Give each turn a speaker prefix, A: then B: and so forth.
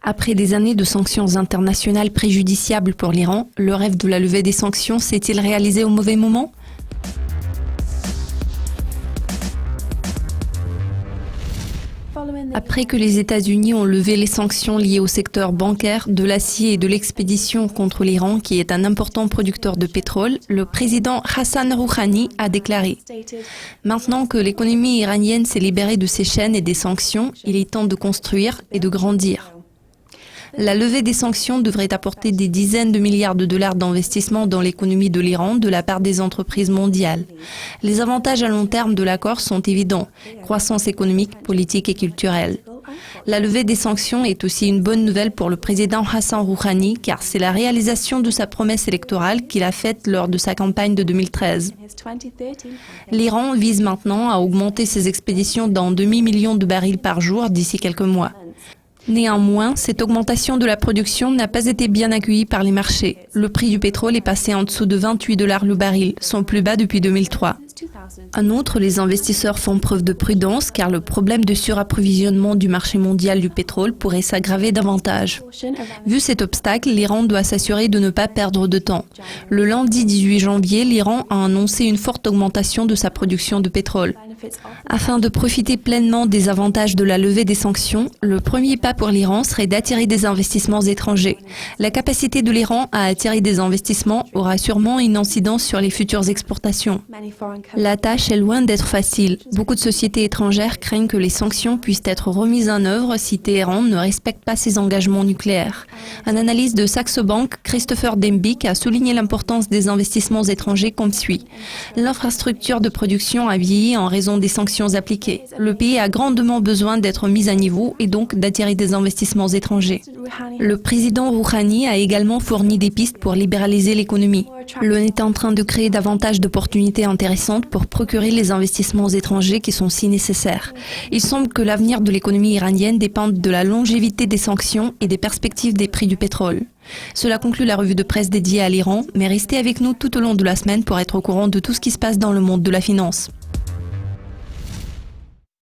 A: Après des années de sanctions internationales préjudiciables pour l'Iran, le rêve de la levée des sanctions s'est-il réalisé au mauvais moment ? Après que les États-Unis ont levé les sanctions liées au secteur bancaire, de l'acier et de l'expédition contre l'Iran, qui est un important producteur de pétrole, le président Hassan Rouhani a déclaré « Maintenant que l'économie iranienne s'est libérée de ses chaînes et des sanctions, il est temps de construire et de grandir. » La levée des sanctions devrait apporter des dizaines de milliards de dollars d'investissement dans l'économie de l'Iran de la part des entreprises mondiales. Les avantages à long terme de l'accord sont évidents, croissance économique, politique et culturelle. La levée des sanctions est aussi une bonne nouvelle pour le président Hassan Rouhani car c'est la réalisation de sa promesse électorale qu'il a faite lors de sa campagne de 2013. L'Iran vise maintenant à augmenter ses expéditions d'un demi-million de barils par jour d'ici quelques mois. Néanmoins, cette augmentation de la production n'a pas été bien accueillie par les marchés. Le prix du pétrole est passé en dessous de 28 $ le baril, son plus bas depuis 2003. En outre, les investisseurs font preuve de prudence car le problème de surapprovisionnement du marché mondial du pétrole pourrait s'aggraver davantage. Vu cet obstacle, l'Iran doit s'assurer de ne pas perdre de temps. Le lundi 18 janvier, l'Iran a annoncé une forte augmentation de sa production de pétrole. Afin de profiter pleinement des avantages de la levée des sanctions, le premier pas pour l'Iran serait d'attirer des investissements étrangers. La capacité de l'Iran à attirer des investissements aura sûrement une incidence sur les futures exportations. La tâche est loin d'être facile. Beaucoup de sociétés étrangères craignent que les sanctions puissent être remises en œuvre si Téhéran ne respecte pas ses engagements nucléaires. Un analyste de Saxo Bank, Christopher Dembik, a souligné l'importance des investissements étrangers comme suit. L'infrastructure de production a vieilli en raison des sanctions appliquées. Le pays a grandement besoin d'être mis à niveau et donc d'attirer des investissements étrangers. Le président Rouhani a également fourni des pistes pour libéraliser l'économie. L'ONU est en train de créer davantage d'opportunités intéressantes pour procurer les investissements étrangers qui sont si nécessaires. Il semble que l'avenir de l'économie iranienne dépende de la longévité des sanctions et des perspectives des prix du pétrole. Cela conclut la revue de presse dédiée à l'Iran, mais restez avec nous tout au long de la semaine pour être au courant de tout ce qui se passe dans le monde de la finance.